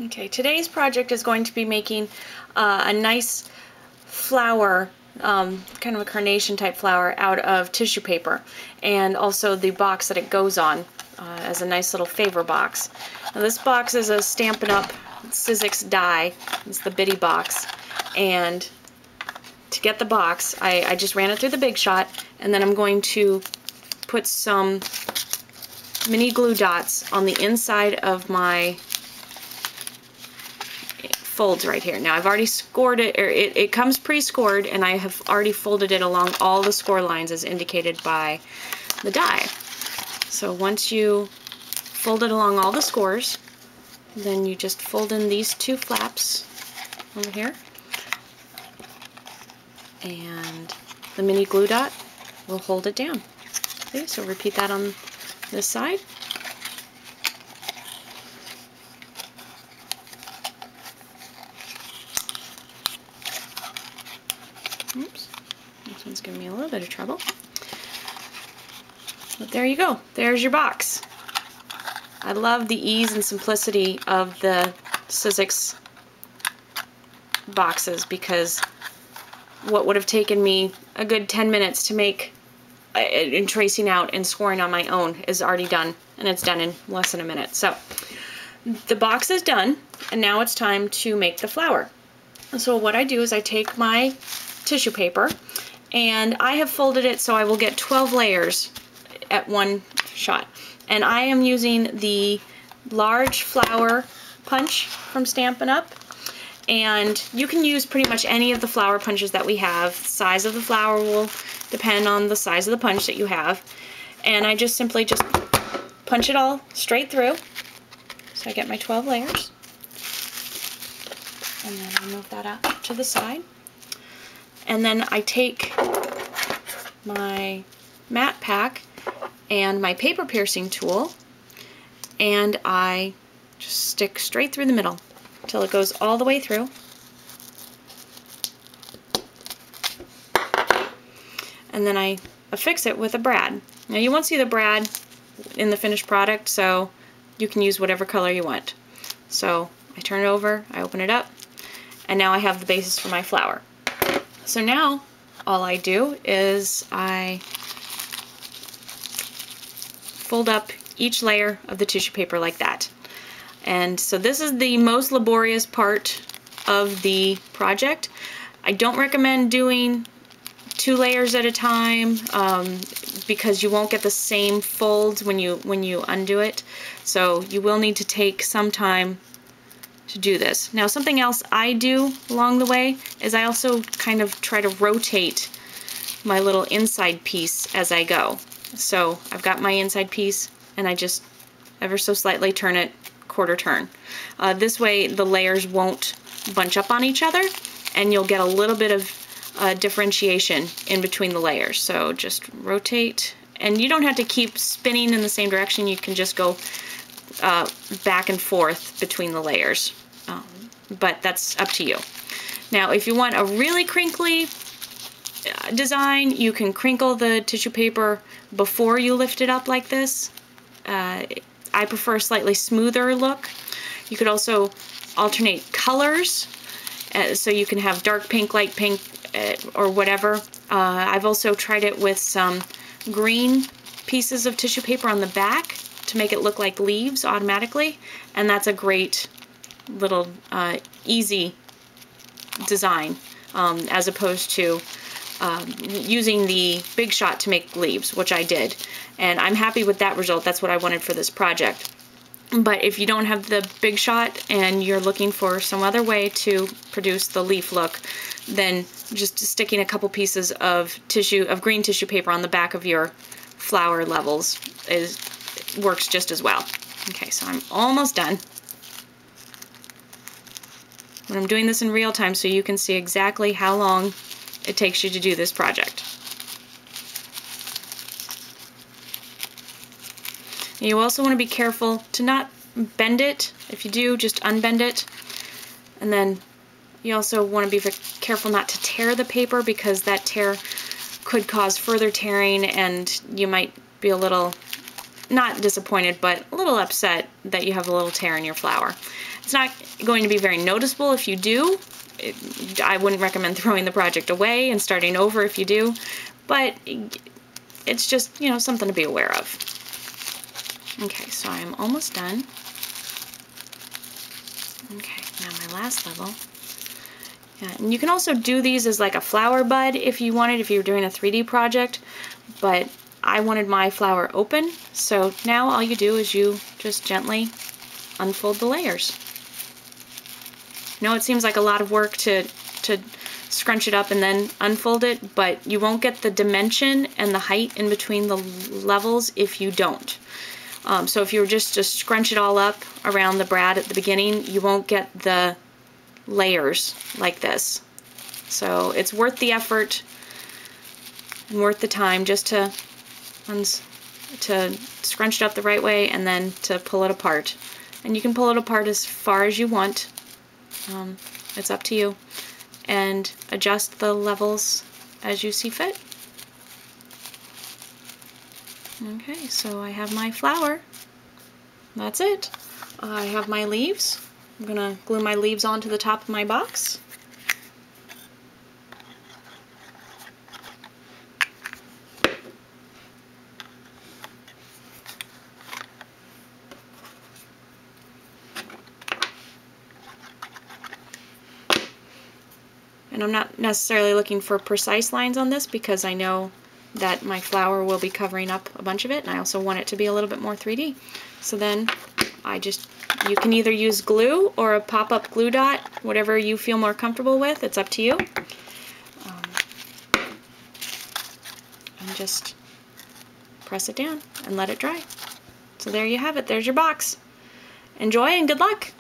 Okay, today's project is going to be making a nice flower, kind of a carnation type flower out of tissue paper, and also the box that it goes on as a nice little favor box. Now this box is a Stampin' Up! Sizzix die. It's the bitty box, and to get the box I just ran it through the Big Shot, and then I'm going to put some mini glue dots on the inside of my folds right here. Now I've already scored it, or it comes pre-scored, and I have already folded it along all the score lines as indicated by the die. So once you fold it along all the scores, then you just fold in these two flaps over here, and the mini glue dot will hold it down. Okay, so repeat that on this side. Oops, this one's giving me a little bit of trouble. But there you go. There's your box. I love the ease and simplicity of the Sizzix boxes, because what would have taken me a good 10 minutes to make in tracing out and scoring on my own is already done, and it's done in less than a minute. So the box is done, and now it's time to make the flower. So what I do is I take my tissue paper, and I have folded it so I will get 12 layers at one shot. And I am using the large flower punch from Stampin' Up! And you can use pretty much any of the flower punches that we have. The size of the flower will depend on the size of the punch that you have. And I just simply punch it all straight through. So I get my 12 layers. And then I move that out to the side. And then I take my matte pack and my paper piercing tool, and I just stick straight through the middle until it goes all the way through. And then I affix it with a brad. Now you won't see the brad in the finished product, so you can use whatever color you want. So I turn it over, I open it up, and now I have the basis for my flower. So now all I do is I fold up each layer of the tissue paper like that. And so this is the most laborious part of the project. I don't recommend doing 2 layers at a time because you won't get the same folds when you undo it. So you will need to take some time to do this. Now something else I do along the way is I also kind of try to rotate my little inside piece as I go. So I've got my inside piece, and I just ever so slightly turn it quarter turn. This way the layers won't bunch up on each other, and you'll get a little bit of differentiation in between the layers. So just rotate, and you don't have to keep spinning in the same direction. You can just go back and forth between the layers, but that's up to you. Now if you want a really crinkly design, you can crinkle the tissue paper before you lift it up like this. I prefer a slightly smoother look. You could also alternate colors, so you can have dark pink, light pink, or whatever. I've also tried it with some green pieces of tissue paper on the back to make it look like leaves automatically, and that's a great little easy design as opposed to using the Big Shot to make leaves, which I did, and I'm happy with that result. That's what I wanted for this project. But if you don't have the Big Shot and you're looking for some other way to produce the leaf look, then just sticking a couple pieces of green tissue paper on the back of your flower levels works just as well. Okay, so I'm almost done. And I'm doing this in real time so you can see exactly how long it takes you to do this project. You also want to be careful to not bend it. If you do, just unbend it. And then you also want to be very careful not to tear the paper, because that tear could cause further tearing, and you might be a little not disappointed, but a little upset that you have a little tear in your flower. It's not going to be very noticeable if you do. I wouldn't recommend throwing the project away and starting over if you do, but it's just, you know, something to be aware of. Okay, so I'm almost done. Okay, now my last level. Yeah, and you can also do these as like a flower bud if you wanted, if you were doing a 3D project, but I wanted my flower open, so now all you do is you just gently unfold the layers. I know it seems like a lot of work to scrunch it up and then unfold it, but you won't get the dimension and the height in between the levels if you don't. So if you were just to scrunch it all up around the brad at the beginning, you won't get the layers like this. So it's worth the effort and worth the time just to scrunch it up the right way and then to pull it apart. And you can pull it apart as far as you want. It's up to you. And adjust the levels as you see fit. Okay, so I have my flower. That's it. I have my leaves. I'm gonna glue my leaves onto the top of my box. And I'm not necessarily looking for precise lines on this because I know that my flower will be covering up a bunch of it, and I also want it to be a little bit more 3D. So then you can either use glue or a pop-up glue dot, whatever you feel more comfortable with. It's up to you. And just press it down and let it dry. So there you have it. There's your box. Enjoy and good luck!